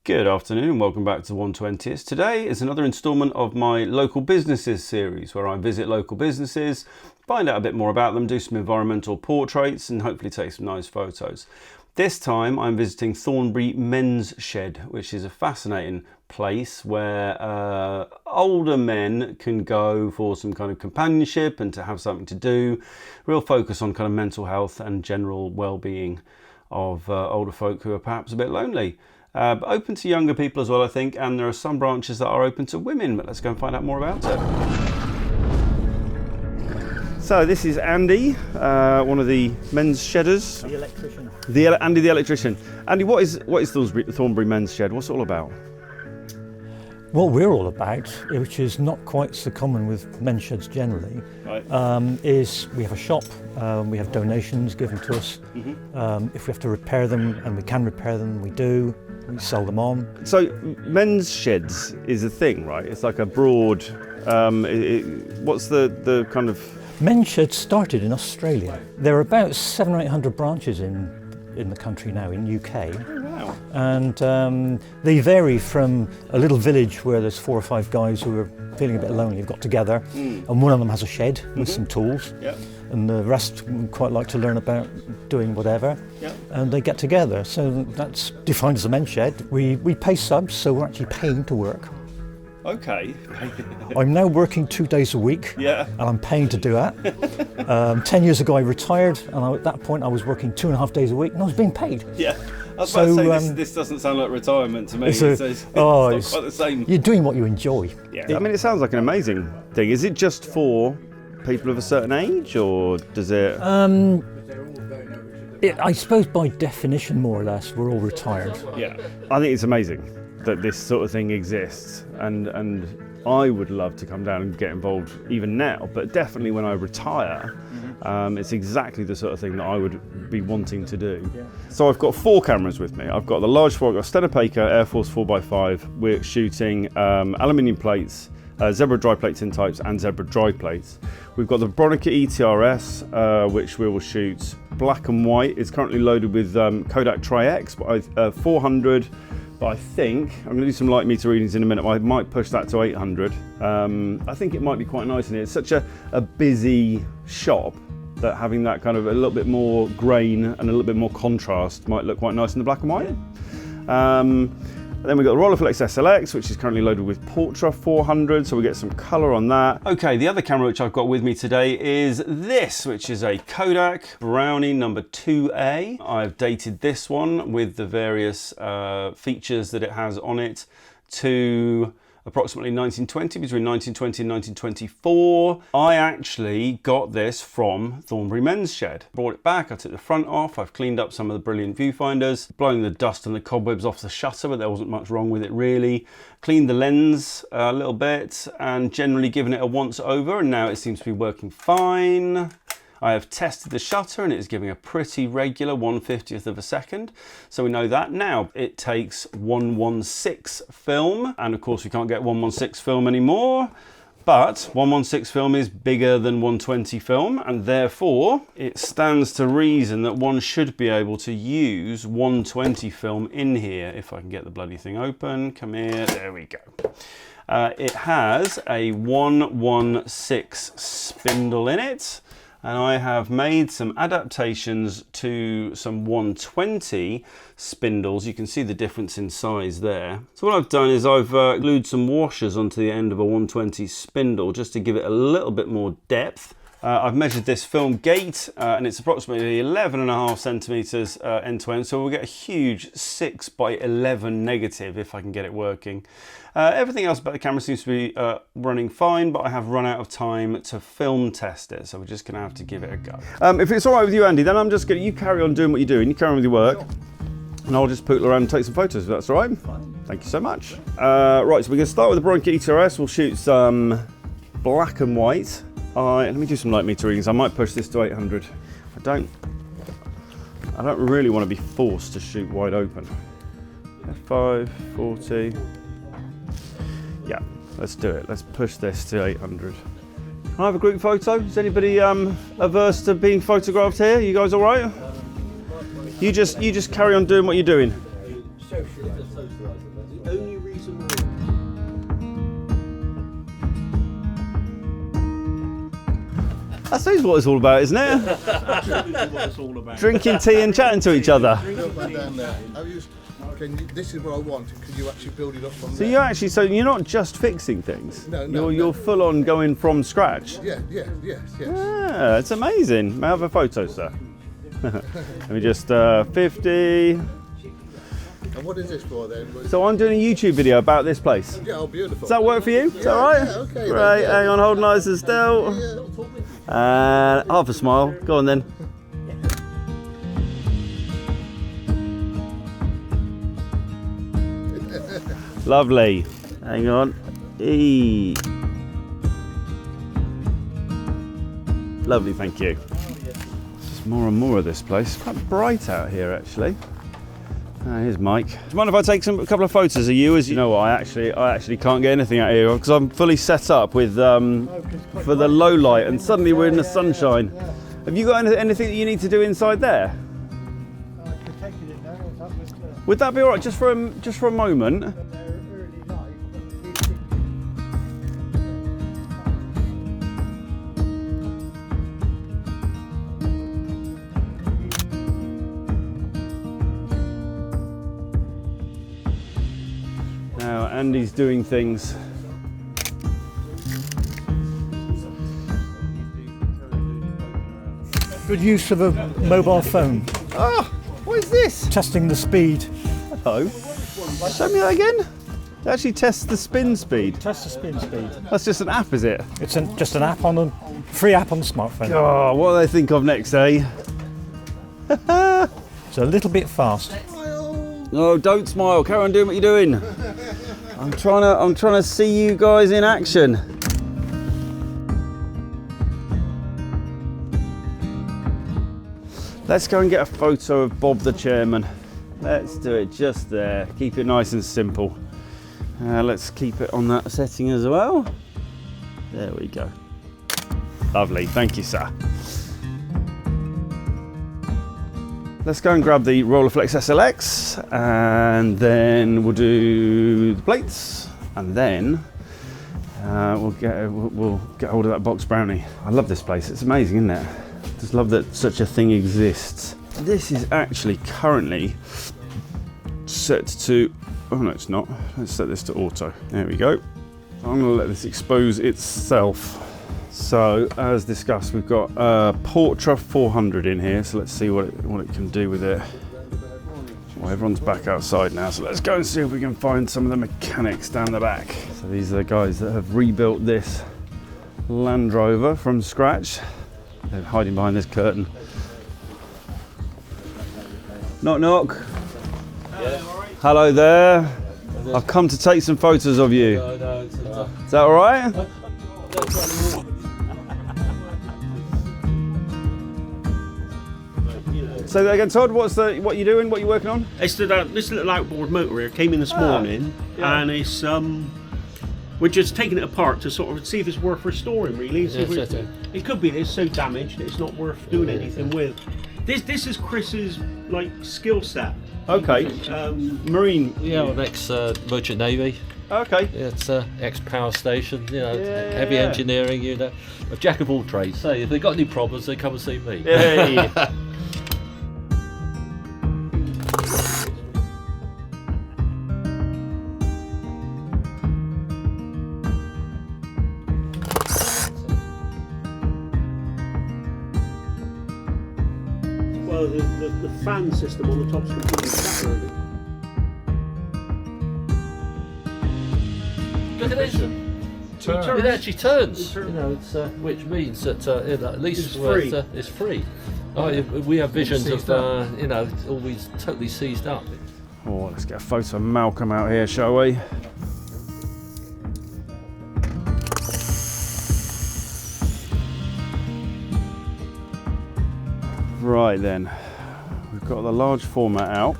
Good afternoon and welcome back to 120s. Today is another instalment of my local businesses series where I visit local businesses, find out a bit more about them, do some environmental portraits and hopefully take some nice photos. This time I'm visiting Thornbury Men's Shed, which is a fascinating place where older men can go for some kind of companionship and to have something to do. Real focus on kind of mental health and general well-being of older folk who are perhaps a bit lonely. But open to younger people as well, I think, and there are some branches that are open to women, but let's go and find out more about it. So this is Andy, one of the men's shedders. The electrician. Andy the electrician. Andy, what is Thornbury Men's Shed? What's it all about? What we're all about, which is not quite so common with men's sheds generally, Right. is we have a shop, we have donations given to us. If we have to repair them, and we can repair them, we do. We sell them on. So men's sheds is a thing, right? It's like a broad, what's the kind of... Men's sheds started in Australia. There are about 700 or 800 branches in the country now, in UK. Oh, wow. And they vary from a little village where there's 4 or 5 guys who are feeling a bit lonely, have got together, and one of them has a shed with some tools, and the rest quite like to learn about doing whatever, and they get together. So that's defined as a men's shed. We pay subs, so we're actually paying to work. Okay. I'm now working 2 days a week, and I'm paying to do that. 10 years ago I retired, and at that point I was working 2.5 days a week, and I was being paid. Yeah. I was about to say, this doesn't sound like retirement to me. It's not quite the same. You're doing what you enjoy. Yeah. I mean, it sounds like an amazing thing. Is it just for people of a certain age, or does it... I suppose by definition, more or less, we're all retired. Yeah. I think it's amazing that this sort of thing exists, and I would love to come down and get involved even now, but definitely when I retire, it's exactly the sort of thing that I would be wanting to do. Yeah. So I've got 4 cameras with me. I've got the large 4, I've got Stenopeika Air Force 4x5. We're shooting aluminium plates, zebra dry plate tin types and zebra dry plates. We've got the Bronica ETRS, which we will shoot black and white. It's currently loaded with Kodak Tri-X, 400. But I think, I'm going to do some light meter readings in a minute, I might push that to 800. I think it might be quite nice in here. It's such a busy shop that having that kind of a little bit more grain and a little bit more contrast might look quite nice in the black and white. Then we've got the Rollei SLX, which is currently loaded with Portra 400, so we get some colour on that. Okay, the other camera which I've got with me today is this, which is a Kodak Brownie No. 2A. I've dated this one with the various features that it has on it to approximately 1920, between 1920 and 1924. I actually got this from Thornbury Men's Shed. Brought it back, I took the front off, I've cleaned up some of the brilliant viewfinders, blowing the dust and the cobwebs off the shutter, but there wasn't much wrong with it really. Cleaned the lens a little bit and generally given it a once over, and now it seems to be working fine. I have tested the shutter and it is giving a pretty regular 1/50th of a second. So we know that. Now it takes 1/16 film, and of course we can't get 1/16 film anymore, but 1/16 film is bigger than 120 film, and therefore it stands to reason that one should be able to use 120 film in here. If I can get the bloody thing open, come here, there we go. It has a 1/16 spindle in it. And I have made some adaptations to some 120 spindles. You can see the difference in size there. So what I've done is I've glued some washers onto the end of a 120 spindle just to give it a little bit more depth. I've measured this film gate and it's approximately 11.5 centimeters end to end, so we'll get a huge 6x11 negative if I can get it working. Everything else about the camera seems to be running fine, but I have run out of time to film test it, so we're just going to have to give it a go. If it's all right with you, Andy, then I'm just going to, you carry on doing what you're doing, you carry on with your work, and I'll just pootle around and take some photos, if that's all right. Fine. Thank you so much. Right, so we're going to start with the Bronica ETRS. We'll shoot some black and white. Let me do some light meter readings. I might push this to 800. I don't really want to be forced to shoot wide open. F5, 40. Yeah, let's do it. Let's push this to 800. Can I have a group photo? Is anybody averse to being photographed here? You guys all right? You just carry on doing what you're doing. The only reason why. That seems what it's all about, isn't it? Absolutely what it's all about. Drinking tea and chatting to each other. Down there. This is what I want. Can you actually build it up from So there? you're not just fixing things. No, You're full on going from scratch. Yes. Yeah, it's amazing. May I have a photo, sir? Let me just 50. And what is this for then? So I'm doing a YouTube video about this place. Yeah, oh, beautiful. Does that work for you? Is that all right? Yeah, okay. Right, then, hang on, hold nice and still. And half a smile. Go on then. Lovely. Hang on. E. Lovely, thank you. There's more and more of this place. It's quite bright out here, actually. Here's Mike. Do you mind if I take a couple of photos of you? As you know what, I actually can't get anything out here because I'm fully set up with for the low light, and suddenly we're in the sunshine. Have you got anything that you need to do inside there? Would that be all right, just for a moment? Now Andy's doing things. Good use of a mobile phone. Oh, what is this? Testing the speed. Hello. Show me that again. It actually tests the spin speed. Test the spin speed. That's just an app, is it? It's just an app on a free app on the smartphone. Oh, what do they think of next, eh? It's a little bit fast. No, don't smile. Carry on doing what you're doing. I'm trying to see you guys in action. Let's go and get a photo of Bob the chairman. Let's do it just there. Keep it nice and simple. Let's keep it on that setting as well. There we go. Lovely, thank you, sir. Let's go and grab the Rolleiflex SLX, and then we'll do the plates, and then we'll get hold of that box brownie. I love this place. It's amazing, isn't it? Just love that such a thing exists. This is actually currently set to, oh no it's not, let's set this to auto. There we go. I'm gonna let this expose itself. So as discussed, we've got Portra 400 in here, so let's see what it can do with it. Well, everyone's back outside now, so let's go and see if we can find some of the mechanics down the back. So these are the guys that have rebuilt this Land Rover from scratch. They're hiding behind this curtain. Knock knock. Yeah. Hello there. I've come to take some photos of you. Is that all right? So again, Todd, what you doing? What you working on? It's this little outboard motor here came in this morning, yeah. and it's we're just taking it apart to sort of see if it's worth restoring. Really, it could be that it's so damaged that it's not worth doing anything with. This is Chris's like skill set. Okay. Marine. Yeah, I'm ex-merchant navy. Okay. It's ex-power station. You know, heavy engineering. You know, a jack of all trades. So if they've got any problems, they come and see me. Hey. Well, the fan system on the top's completely shattered. Look at this. It actually turns. You know, it's, which means that at least it's free. We have visions of you know, always totally seized up. Oh, let's get a photo of Malcolm out here, shall we? Right then, we've got the large format out.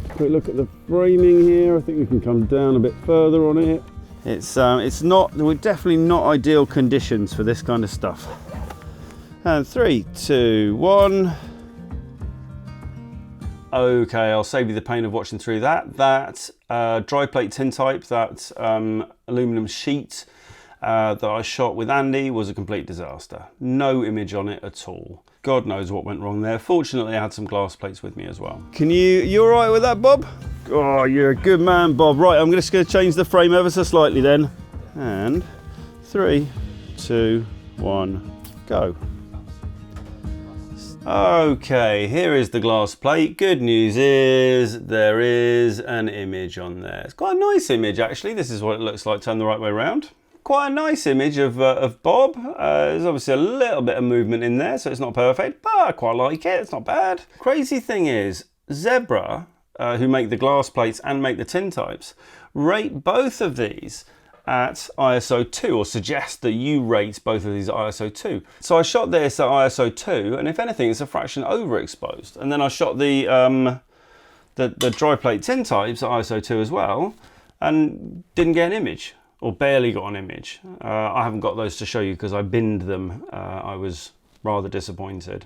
Quick look at the framing here. I think we can come down a bit further on it. We're definitely not ideal conditions for this kind of stuff. And 3, 2, 1. okay, I'll save you the pain of watching through that. That dry plate tintype, that aluminum sheet that I shot with Andy was a complete disaster. No image on it at all. God knows what went wrong there. Fortunately, I had some glass plates with me as well. You all right with that, Bob? Oh, you're a good man, Bob. Right, I'm just going to change the frame ever so slightly then. And 3, 2, 1, go. Okay, here is the glass plate. Good news is there is an image on there. It's quite a nice image actually. This is what it looks like turned the right way around. Quite a nice image of Bob. There's obviously a little bit of movement in there, so it's not perfect, but I quite like it. It's not bad. Crazy thing is, Zebra, who make the glass plates and make the tintypes, rate both of these at ISO 2, or suggest that you rate both of these at ISO 2. So I shot this at ISO 2, and if anything, it's a fraction overexposed. And then I shot the dry plate tintypes at ISO 2 as well, and didn't get an image, or barely got an image. I haven't got those to show you because I binned them. I was rather disappointed.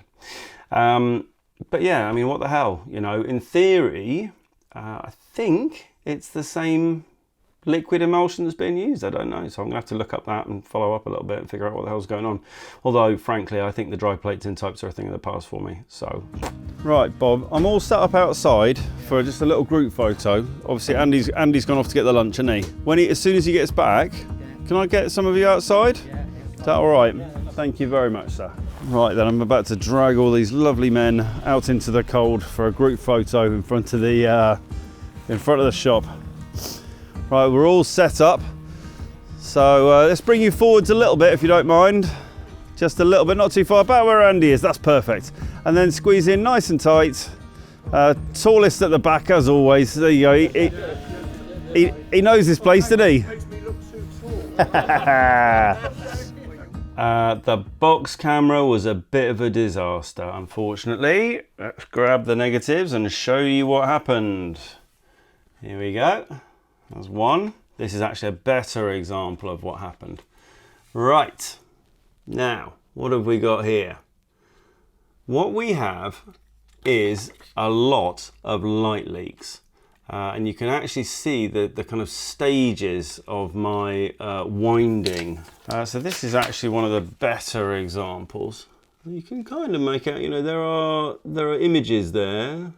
But yeah, I mean, what the hell? You know, in theory, I think it's the same liquid emulsion that's being used. I don't know, so I'm gonna have to look up that and follow up a little bit and figure out what the hell's going on. Although frankly, I think the dry plate tintypes are a thing of the past for me. So right, Bob, I'm all set up outside for just a little group photo. Obviously Andy's gone off to get the lunch, hasn't he? As soon as he gets back, can I get some of you outside? Is that all right? Thank you very much, sir. Right then, I'm about to drag all these lovely men out into the cold for a group photo in front of the shop. Right, we're all set up, so let's bring you forwards a little bit if you don't mind. Just a little bit, not too far, about where Andy is, that's perfect. And then squeeze in nice and tight. Tallest at the back as always. There you go, he knows his place, doesn't he? The box camera was a bit of a disaster, unfortunately. Let's grab the negatives and show you what happened. Here we go. That's one. This is actually a better example of what happened. Right, now, what have we got here? What we have is a lot of light leaks. And you can actually see the kind of stages of my winding. So this is actually one of the better examples. You can kind of make out, you know, there are images there,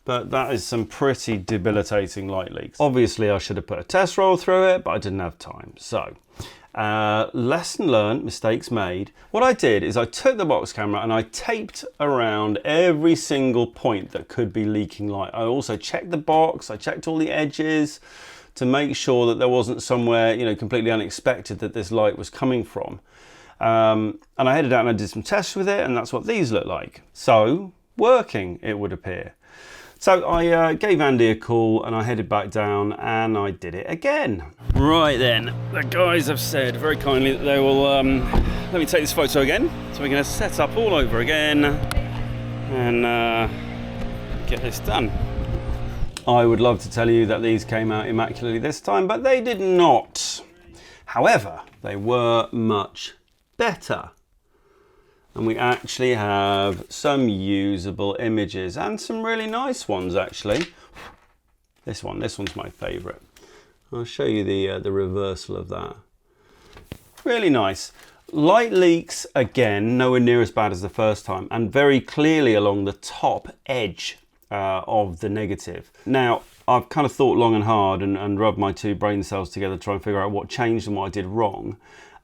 but that is some pretty debilitating light leaks. Obviously, I should have put a test roll through it, but I didn't have time. So, lesson learned, mistakes made. What I did is I took the box camera and I taped around every single point that could be leaking light. I also checked the box, I checked all the edges to make sure that there wasn't somewhere, you know, completely unexpected that this light was coming from. And I headed out and I did some tests with it, and that's what these look like. So, working, it would appear. So I gave Andy a call and I headed back down and I did it again. Right then, the guys have said very kindly that they will let me take this photo again. So we're going to set up all over again and get this done. I would love to tell you that these came out immaculately this time, but they did not. However, they were much better. And we actually have some usable images and some really nice ones actually. This one's my favourite. I'll show you the reversal of that. Really nice. Light leaks, again, nowhere near as bad as the first time, and very clearly along the top edge of the negative. Now, I've kind of thought long and hard and rubbed my two brain cells together to try and figure out what changed and what I did wrong.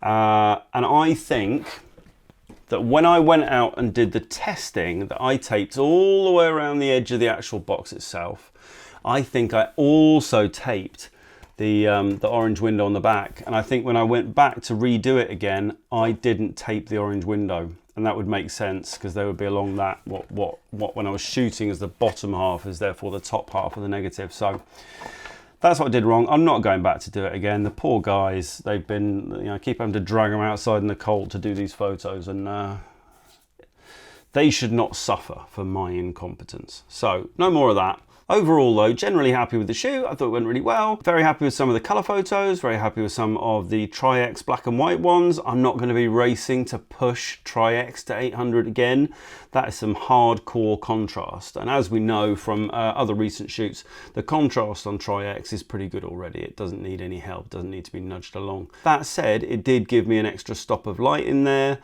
And I think that when I went out and did the testing that I taped all the way around the edge of the actual box itself, I think I also taped the orange window on the back. And I think when I went back to redo it again, I didn't tape the orange window. And that would make sense because they would be along that, what when I was shooting as the bottom half is therefore the top half of the negative. So that's what I did wrong. I'm not going back to do it again. The poor guys, they've been, you know, I keep having to drag them outside in the cold to do these photos, and they should not suffer for my incompetence. So no more of that. Overall though, generally happy with the shoot. I thought it went really well. Very happy with some of the colour photos, very happy with some of the Tri-X black and white ones. I'm not going to be racing to push Tri-X to 800 again. That is some hardcore contrast. And as we know from other recent shoots, the contrast on Tri-X is pretty good already. It doesn't need any help, doesn't need to be nudged along. That said, it did give me an extra stop of light in there.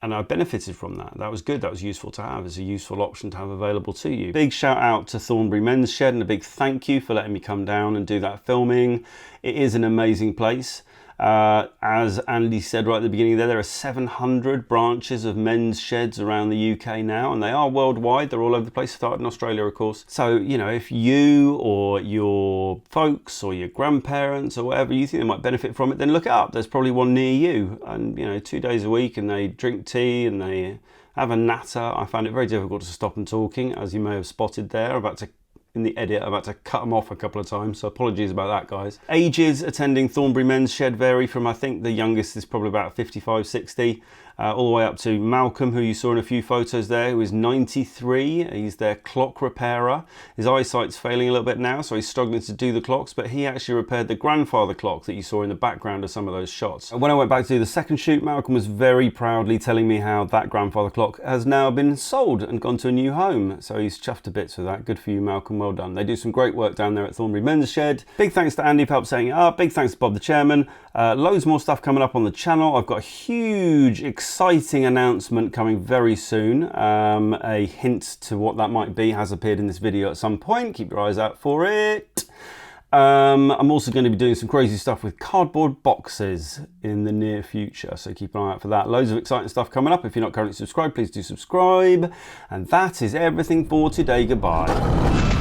And I benefited from that. That was good, that was useful to have. It's a useful option to have available to you. Big shout out to Thornbury Men's Shed and a big thank you for letting me come down and do that filming. It is an amazing place. As Andy said right at the beginning there are 700 branches of men's sheds around the UK now, and they are worldwide. They're all over the place, started in Australia, of course. So, you know, if you or your folks or your grandparents or whatever, you think they might benefit from it, then look it up. There's probably one near you. And, you know, 2 days a week, and they drink tea and they have a natter. I found it very difficult to stop them talking, as you may have spotted there. In the edit, I'm about to cut them off a couple of times, so apologies about that, guys. Ages attending Thornbury Men's Shed vary from, I think the youngest is probably about 55, 60, all the way up to Malcolm, who you saw in a few photos there, who is 93. He's their clock repairer. His eyesight's failing a little bit now, so he's struggling to do the clocks, but he actually repaired the grandfather clock that you saw in the background of some of those shots. When I went back to do the second shoot, Malcolm was very proudly telling me how that grandfather clock has now been sold and gone to a new home. So he's chuffed to bits with that. Good for you, Malcolm. Well done. They do some great work down there at Thornbury Men's Shed. Big thanks to Andy for help setting it up. Big thanks to Bob the chairman. Loads more stuff coming up on the channel. I've got a huge, exciting announcement coming very soon. A hint to what that might be has appeared in this video at some point. Keep your eyes out for it. I'm also going to be doing some crazy stuff with cardboard boxes in the near future, so keep an eye out for that. Loads of exciting stuff coming up. If you're not currently subscribed, please do subscribe. And that is everything for today. Goodbye.